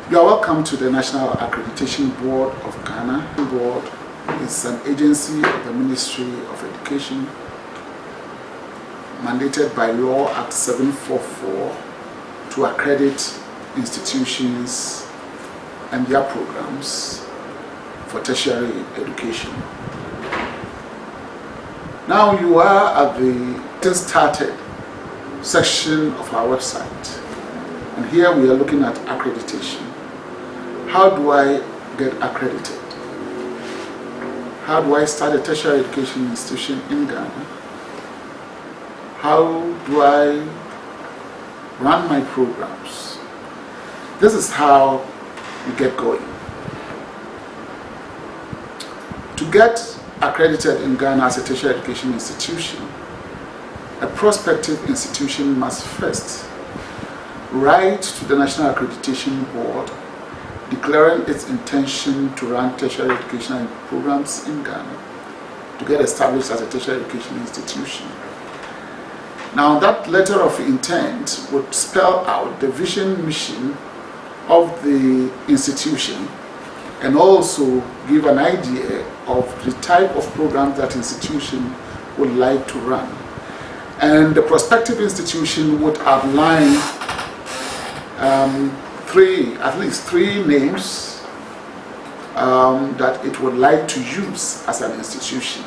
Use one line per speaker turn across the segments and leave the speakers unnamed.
You are welcome to the National Accreditation Board of Ghana. The board is an agency of the Ministry of Education mandated by Law Act 744 to accredit institutions and their programs for tertiary education. Now you are at the Getting Started section of our website, and here we are looking at accreditation. How do I get accredited? How do I start a tertiary education institution in Ghana? How do I run my programs? This is how you get going. To get accredited in Ghana as a tertiary education institution, a prospective institution must first write to the National Accreditation Board declaring its intention to run tertiary educational programs in Ghana to get established as a tertiary education institution. Now that letter of intent would spell out the vision, mission of the institution and also give an idea of the type of program that institution would like to run. And the prospective institution would outline at least three names that it would like to use as an institution.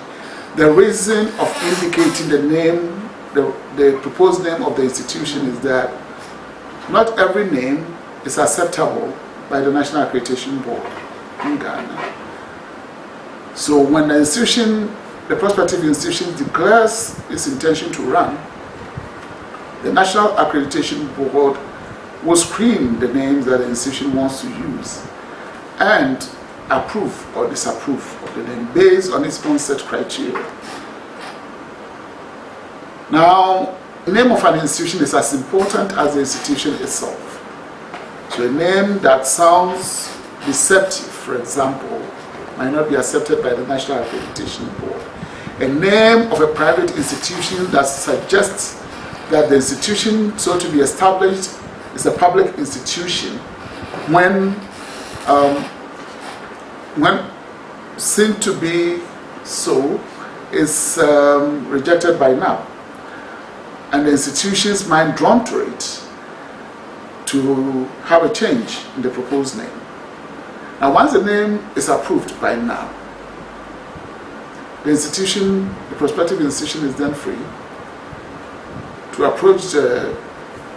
The reason of indicating the name, the proposed name of the institution, is that not every name is acceptable by the National Accreditation Board in Ghana. So when the institution, the prospective institution, declares its intention to run, the National Accreditation Board will screen the names that the institution wants to use and approve or disapprove of the name based on its own set criteria. Now, the name of an institution is as important as the institution itself. So a name that sounds deceptive, for example, might not be accepted by the National Accreditation Board. A name of a private institution that suggests that the institution so to be established is a public institution when seen to be so is rejected by now, and the institution's mind drawn to it to have a change in the proposed name. Now once the name is approved by now, the institution, the prospective institution, is then free to approach the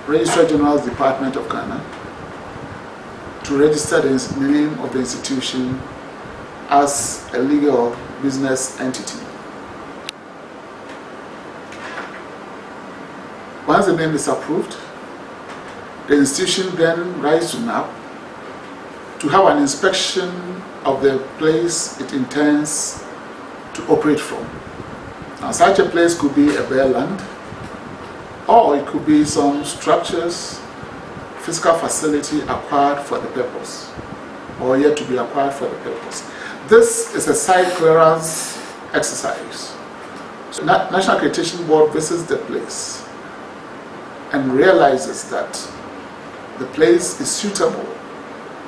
Registrar General's Department of Ghana to register the name of the institution as a legal business entity. Once the name is approved, the institution then writes to NAP to have an inspection of the place it intends to operate from. Now such a place could be a bare land, or it could be some structures, physical facility acquired for the purpose, or yet to be acquired for the purpose. This is a site clearance exercise. So National Accreditation Board visits the place and realizes that the place is suitable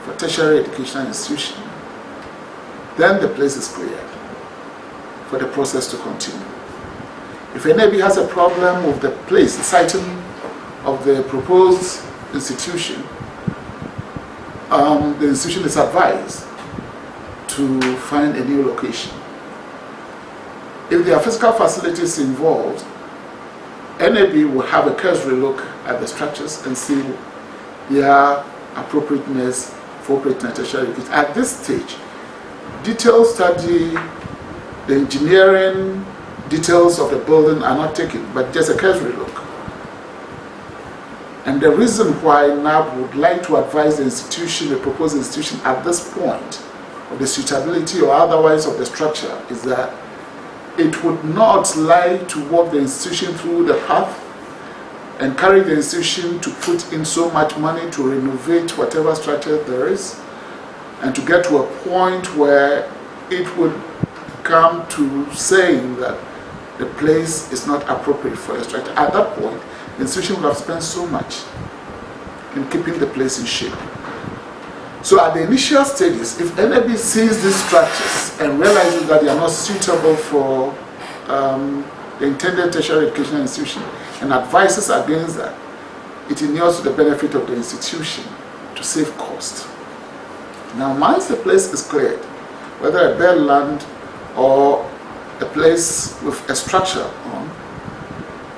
for tertiary educational institution. Then the place is cleared for the process to continue. If a NAB has a problem with the place, the siting of the proposed institution, the institution is advised to find a new location. If there are physical facilities involved, NAB will have a cursory look at the structures and see their appropriateness for operating a tertiary education. At this stage, detailed study, the engineering details of the building are not taken, but just a cursory look. And the reason why NAB would like to advise the institution, the proposed institution, at this point of the suitability or otherwise of the structure is that it would not like to walk the institution through the path, encourage the institution to put in so much money to renovate whatever structure there is, and to get to a point where it would come to saying that the place is not appropriate for the structure. At that point, the institution would have spent so much in keeping the place in shape. So at the initial stages, if NAB sees these structures and realizes that they are not suitable for the intended tertiary educational institution and advises against that, it inures to the benefit of the institution to save cost. Now, once the place is cleared, whether a bare land or a place with a structure on,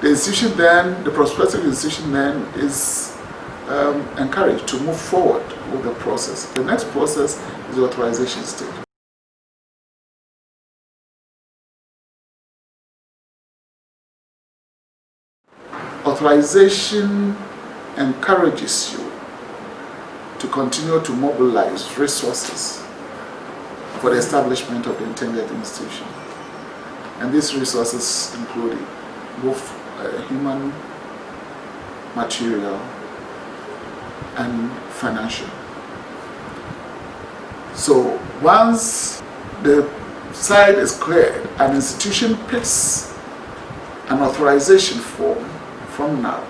the institution then, the prospective institution then is encouraged to move forward with the process. The next process is the authorization stage. Authorization encourages you to continue to mobilize resources for the establishment of the intended institution. And these resources include both human, material, and financial. So once the site is cleared, an institution picks an authorization form from NAB.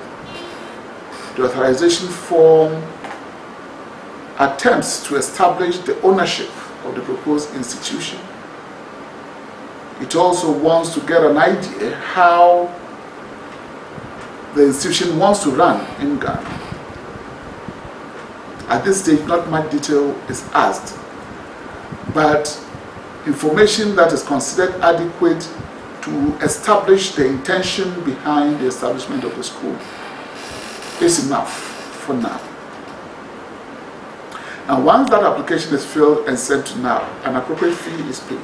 The authorization form attempts to establish the ownership of the proposed institution. It also wants to get an idea how the institution wants to run in Ghana. At this stage, not much detail is asked, but information that is considered adequate to establish the intention behind the establishment of the school is enough for now. And once that application is filled and sent to NAB, an appropriate fee is paid.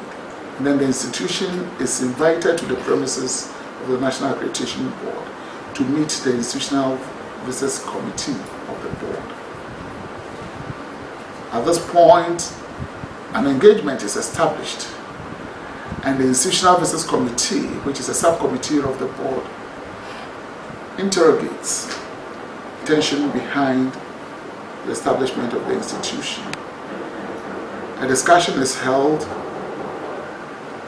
And then the institution is invited to the premises of the National Accreditation Board to meet the Institutional Visitors Committee of the board. At this point, an engagement is established, and the Institutional Visitors Committee, which is a subcommittee of the board, interrogates the intention behind the establishment of the institution. A discussion is held,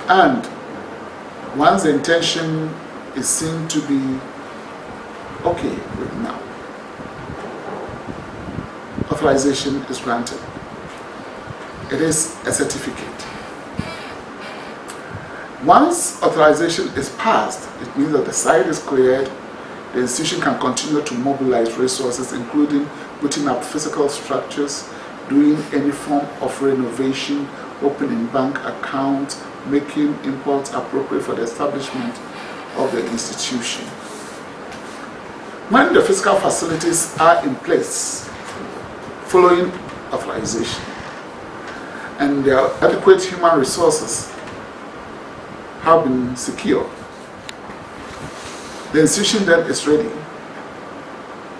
and once the intention is seen to be okay with NAB, authorization is granted. It is a certificate. Once authorization is passed, it means that the site is cleared. The institution can continue to mobilize resources, including putting up physical structures, doing any form of renovation, opening bank accounts, making imports appropriate for the establishment of the institution. When the physical facilities are in place, following authorization, and their adequate human resources have been secured, the institution then is ready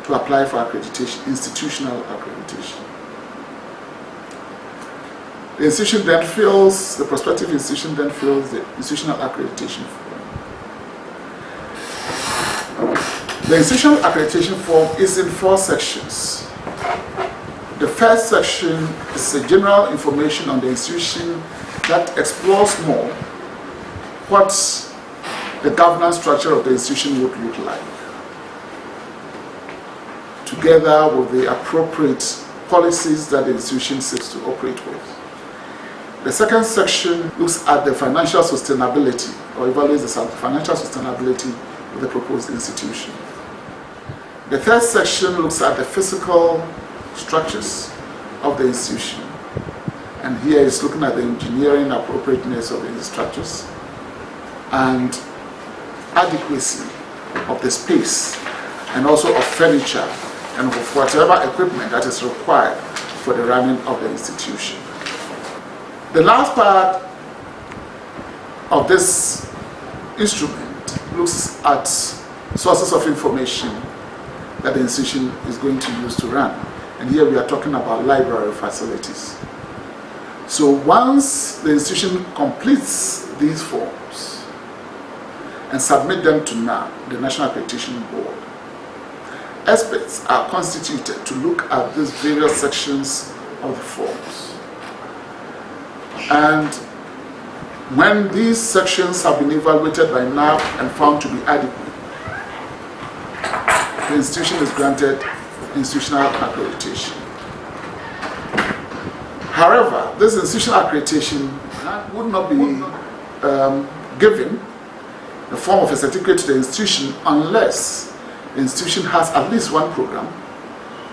to apply for accreditation, institutional accreditation. The institution then fills, the prospective institution then fills the institutional accreditation form. The institutional accreditation form is in 4 sections. The first section is a general information on the institution that explores more what the governance structure of the institution would look like, together with the appropriate policies that the institution seeks to operate with. The second section looks at the financial sustainability, or evaluates the financial sustainability of the proposed institution. The third section looks at the physical structures of the institution, and here is looking at the engineering appropriateness of the structures and adequacy of the space, and also of furniture and of whatever equipment that is required for the running of the institution. The last part of this instrument looks at sources of information that the institution is going to use to run. And here we are talking about library facilities. So once the institution completes these forms and submit them to NAB, the National Accreditation Board, experts are constituted to look at these various sections of the forms. And when these sections have been evaluated by NAB and found to be adequate, the institution is granted institutional accreditation. However, this institutional accreditation would not be given in the form of a certificate to the institution unless the institution has at least one program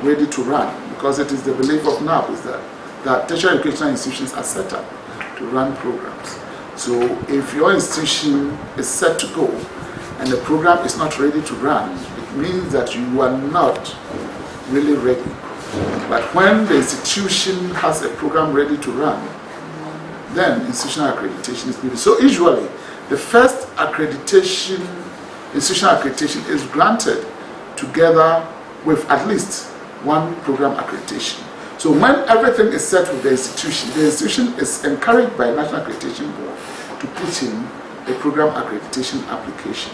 ready to run, because it is the belief of NAP is that tertiary educational institutions are set up to run programs. So if your institution is set to go and the program is not ready to run, it means that you are not really ready. But when the institution has a program ready to run, then institutional accreditation is needed. So usually, the first accreditation, institutional accreditation, is granted together with at least one program accreditation. So when everything is set with the institution is encouraged by National Accreditation Board to put in a program accreditation application.